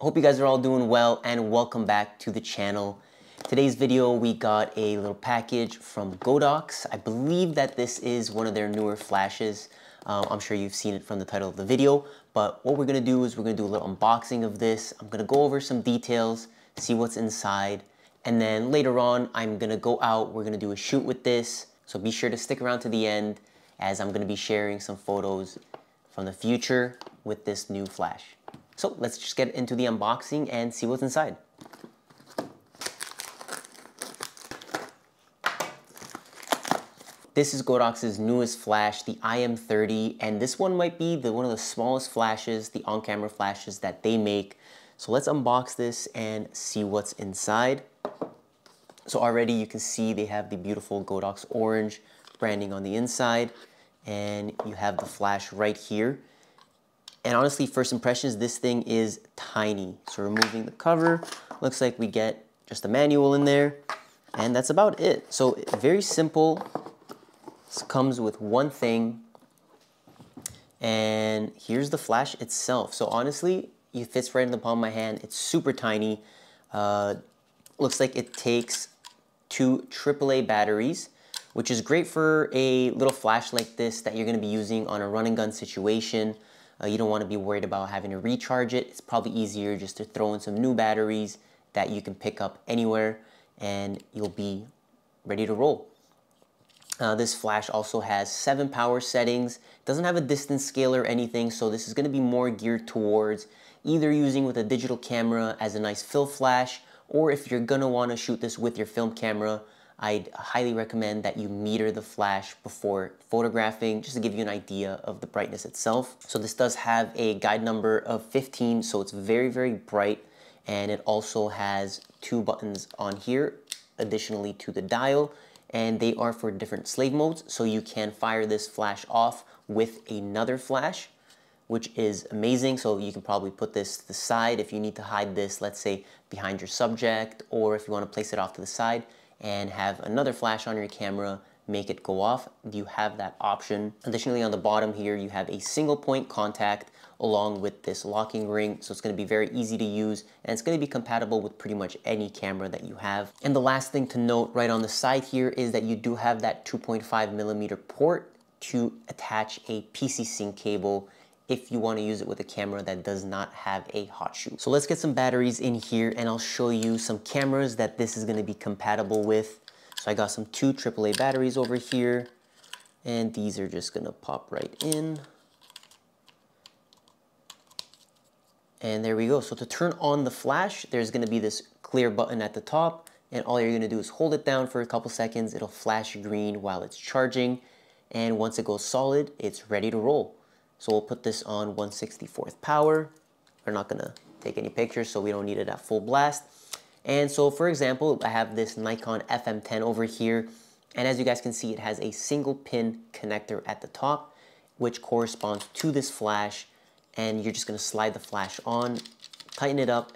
Hope you guys are all doing well and welcome back to the channel. Today's video we got a little package from Godox. I believe that this is one of their newer flashes. I'm sure you've seen it from the title of the video, but what we're gonna do is we're gonna do a little unboxing of this. I'm gonna go over some details, see what's inside, and then later on I'm gonna go out, we're gonna do a shoot with this. So be sure to stick around to the end as I'm gonna be sharing some photos from the future with this new flash. So let's just get into the unboxing and see what's inside. This is Godox's newest flash, the iM30, and this one might be one of the smallest flashes, the on-camera flashes that they make. So let's unbox this and see what's inside. So already you can see they have the beautiful Godox orange branding on the inside, and you have the flash right here. And honestly, first impressions, this thing is tiny. So removing the cover, looks like we get just a manual in there, and that's about it. So very simple. This comes with one thing, and here's the flash itself. So honestly, it fits right in the palm of my hand. It's super tiny. Looks like it takes 2 AAA batteries, which is great for a little flash like this that you're gonna be using on a run and gun situation. You don't want to be worried about having to recharge it. It's probably easier just to throw in some new batteries that you can pick up anywhere and you'll be ready to roll. This flash also has 7 power settings. It doesn't have a distance scale or anything, so this is going to be more geared towards either using with a digital camera as a nice fill flash, or if you're going to want to shoot this with your film camera, I'd highly recommend that you meter the flash before photographing, just to give you an idea of the brightness itself. So this does have a guide number of 15, so it's very, very bright. And it also has 2 buttons on here, additionally to the dial, and they are for different slave modes. So you can fire this flash off with another flash, which is amazing. So you can probably put this to the side if you need to hide this, let's say behind your subject, or if you want to place it off to the side and have another flash on your camera, make it go off. You have that option. Additionally, on the bottom here, you have a single point contact along with this locking ring. So it's gonna be very easy to use, and it's gonna be compatible with pretty much any camera that you have. And the last thing to note right on the side here is that you do have that 2.5mm port to attach a PC sync cable if you want to use it with a camera that does not have a hot shoe. So let's get some batteries in here and I'll show you some cameras that this is going to be compatible with. So I got some 2 AAA batteries over here, and these are just going to pop right in. And there we go. So to turn on the flash, there's going to be this clear button at the top, and all you're going to do is hold it down for a couple seconds. It'll flash green while it's charging, and once it goes solid, it's ready to roll. So we'll put this on 1/64th power. We're not gonna take any pictures, so we don't need it at full blast. And so for example, I have this Nikon FM10 over here, and as you guys can see, it has a single pin connector at the top, which corresponds to this flash, and you're just gonna slide the flash on, tighten it up,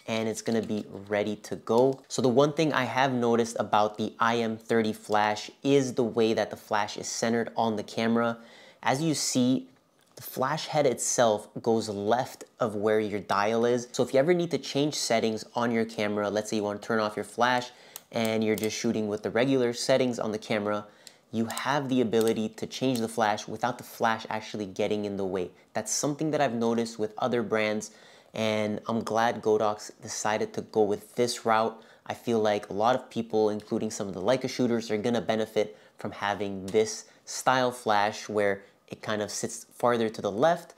and it's gonna be ready to go. So the one thing I have noticed about the iM30 flash is the way that the flash is centered on the camera. As you see, the flash head itself goes left of where your dial is. So if you ever need to change settings on your camera, let's say you want to turn off your flash and you're just shooting with the regular settings on the camera, you have the ability to change the flash without the flash actually getting in the way. That's something that I've noticed with other brands, and I'm glad Godox decided to go with this route. I feel like a lot of people, including some of the Leica shooters, are gonna benefit from having this style flash where it kind of sits farther to the left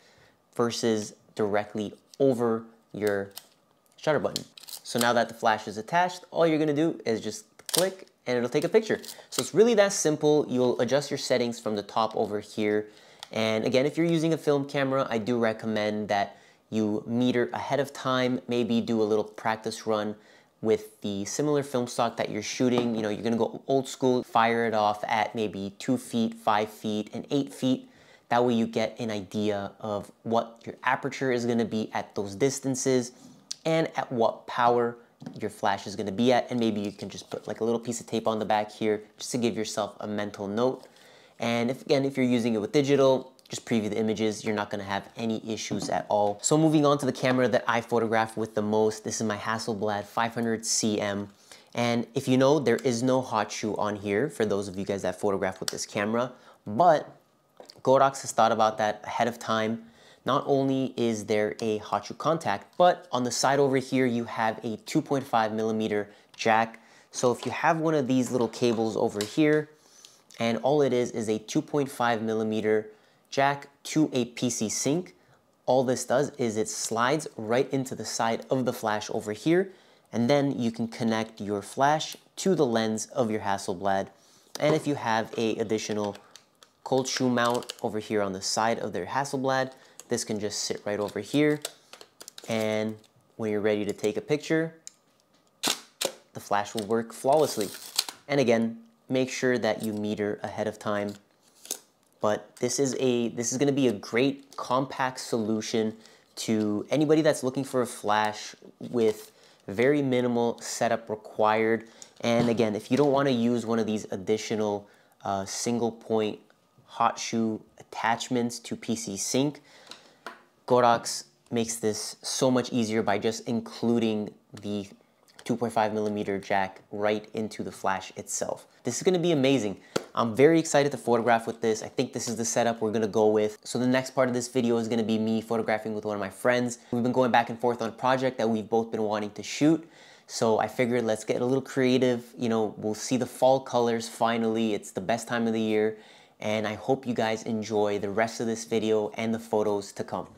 versus directly over your shutter button. So now that the flash is attached, all you're gonna do is just click and it'll take a picture. So it's really that simple. You'll adjust your settings from the top over here. And again, if you're using a film camera, I do recommend that you meter ahead of time, maybe do a little practice run with the similar film stock that you're shooting. You know, you're gonna go old school, fire it off at maybe 2 feet, 5 feet, and 8 feet. That way you get an idea of what your aperture is gonna be at those distances and at what power your flash is gonna be at. And maybe you can just put like a little piece of tape on the back here just to give yourself a mental note. And if you're using it with digital, just preview the images. You're not gonna have any issues at all. So moving on to the camera that I photograph with the most, this is my Hasselblad 500 CM. And if you know, there is no hot shoe on here for those of you guys that photograph with this camera, but Godox has thought about that ahead of time. Not only is there a hot shoe contact, but on the side over here, you have a 2.5 millimeter jack. So if you have one of these little cables over here, and all it is a 2.5 millimeter jack to a PC sync, all this does is it slides right into the side of the flash over here, and then you can connect your flash to the lens of your Hasselblad. And if you have a additional cold shoe mount over here on the side of their Hasselblad, this can just sit right over here, and when you're ready to take a picture, the flash will work flawlessly. And again, make sure that you meter ahead of time. But this is going to be a great compact solution to anybody that's looking for a flash with very minimal setup required. And again, if you don't want to use one of these additional single point hot shoe attachments to PC sync, Godox makes this so much easier by just including the 2.5 millimeter jack right into the flash itself. This is going to be amazing. I'm very excited to photograph with this. I think this is the setup we're going to go with. So the next part of this video is going to be me photographing with one of my friends. We've been going back and forth on a project that we've both been wanting to shoot. So I figured let's get a little creative. You know, we'll see the fall colors finally. It's the best time of the year. And I hope you guys enjoy the rest of this video and the photos to come.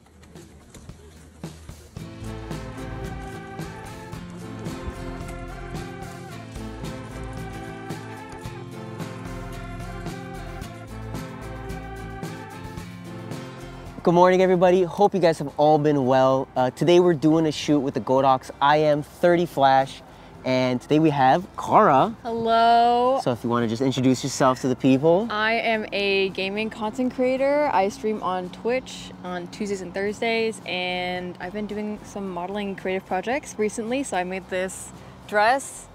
Good morning, everybody. Hope you guys have all been well. Today we're doing a shoot with the Godox iM30 flash, and today we have Cara. Hello. So if you want to just introduce yourself to the people. I am a gaming content creator. I stream on Twitch on Tuesdays and Thursdays, and I've been doing some modeling creative projects recently. So I made this dress.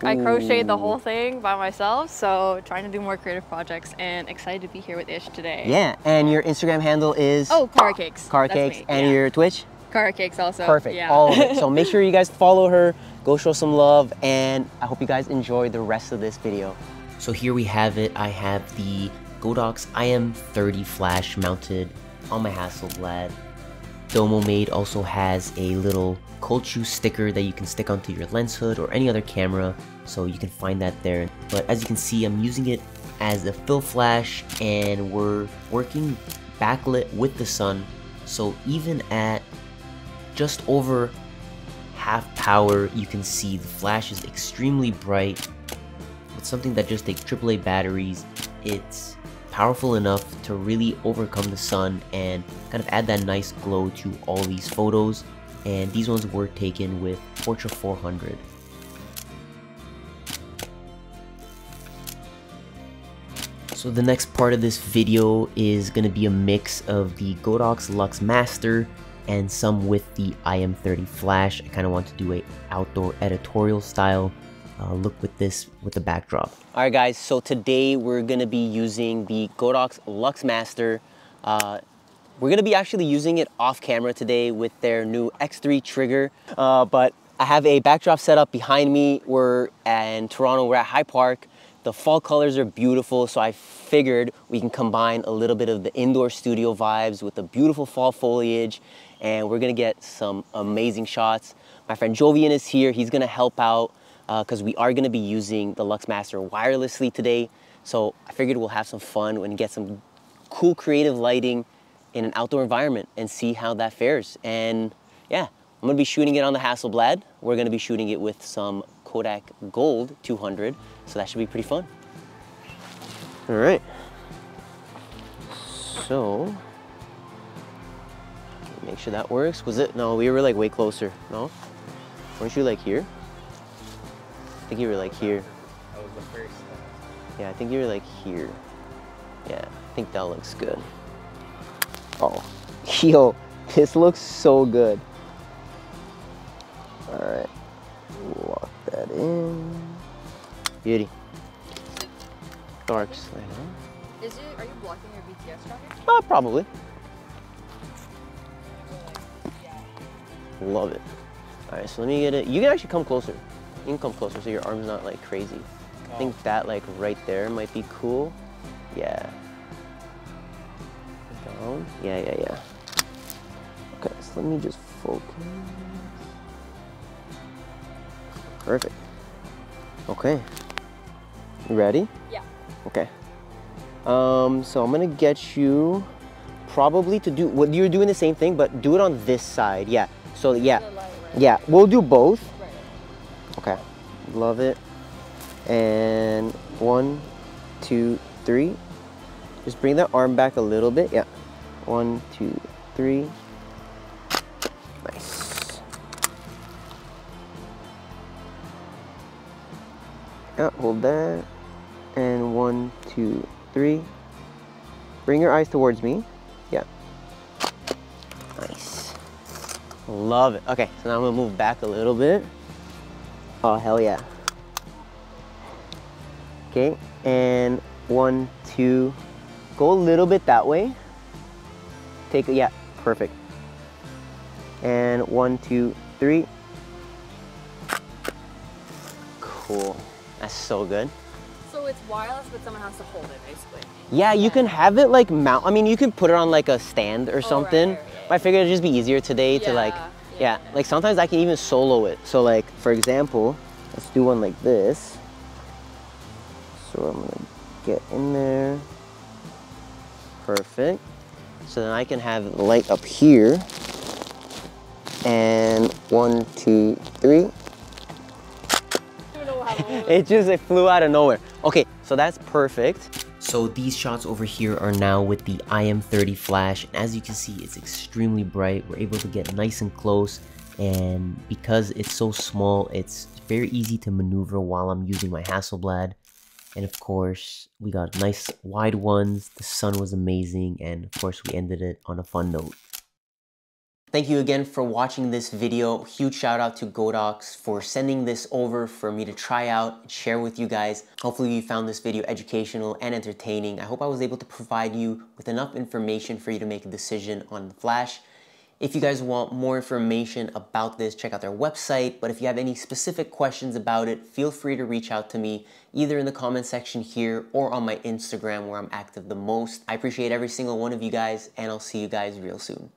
I crocheted the whole thing by myself, so trying to do more creative projects and excited to be here with Ish today. Yeah, and your Instagram handle is? Oh, Cara Cakes. Cara Cakes, and your Twitch? Cara Cakes also. Perfect, yeah. all of it. So make sure you guys follow her, go show some love, and I hope you guys enjoy the rest of this video. So here we have it. I have the Godox iM30 flash mounted on my Hasselblad. Domomade also has a little cold shoe sticker that you can stick onto your lens hood or any other camera, so you can find that there. But as you can see, I'm using it as a fill flash, and we're working backlit with the sun, so even at just over half power, you can see the flash is extremely bright. It's something that just takes AAA batteries. It's powerful enough to really overcome the sun and kind of add that nice glow to all these photos. And these ones were taken with Portra 400. So the next part of this video is going to be a mix of the Godox Lux Master and some with the iM30 flash. I kind of want to do a outdoor editorial style look with this with the backdrop. All right guys, so today we're going to be using the Godox Lux Master. We're going to be actually using it off camera today with their new X3 trigger, but I have a backdrop set up behind me. We're in Toronto, we're at High Park. The fall colors are beautiful, so I figured we can combine a little bit of the indoor studio vibes with the beautiful fall foliage, and we're gonna get some amazing shots. My friend Jovian is here. He's gonna help out because we are gonna be using the Lux Master wirelessly today. So I figured we'll have some fun and get some cool creative lighting in an outdoor environment and see how that fares. And yeah, I'm gonna be shooting it on the Hasselblad. We're gonna be shooting it with some Kodak Gold 200, so that should be pretty fun. All right, so make sure that works. Was it? No, we were like way closer. No? Weren't you like here? I think you were like here. That was the first. Yeah, I think you were like here. Yeah, I think that looks good. Oh, yo, this looks so good. All right, lock that in. Beauty. Darks, Are you blocking your BTS traffic? Probably. Love it. All right, so let me get it. You can actually come closer. You can come closer so your arm's not like crazy. I think that like right there might be cool. Yeah. Down. Yeah. Okay, so let me just focus. Perfect. Okay. You ready? Yeah. Okay. So I'm gonna get you probably to do what you're doing the same thing, but do it on this side. Yeah. So yeah. The light, right? Yeah, we'll do both. Right. Okay. Love it. And 1, 2, 3. Just bring that arm back a little bit. Yeah. 1, 2, 3. Nice. Yeah, hold that. And 1, 2, 3. Bring your eyes towards me. Yeah. Nice. Love it. Okay, so now I'm gonna move back a little bit. Oh, hell yeah. Okay, and 1, 2. Go a little bit that way. Yeah, perfect. And 1, 2, 3. Cool. That's so good. So it's wireless, but someone has to hold it, basically. Yeah, you can have it like mount. I mean, you can put it on like a stand or something. Right. But I figured it'd just be easier today to like, yeah. Like sometimes I can even solo it. So like, for example, let's do one like this. So I'm gonna get in there. Perfect. So then I can have the light up here. And 1, 2, 3. It flew out of nowhere. Okay, so that's perfect. So these shots over here are now with the iM30 flash. And as you can see, it's extremely bright. We're able to get nice and close. And because it's so small, it's very easy to maneuver while I'm using my Hasselblad. And of course, we got nice wide ones. The sun was amazing. And of course, we ended it on a fun note. Thank you again for watching this video. Huge shout out to Godox for sending this over for me to try out and share with you guys. Hopefully you found this video educational and entertaining. I hope I was able to provide you with enough information for you to make a decision on the flash. If you guys want more information about this, check out their website. But if you have any specific questions about it, feel free to reach out to me either in the comment section here or on my Instagram where I'm active the most. I appreciate every single one of you guys, and I'll see you guys real soon.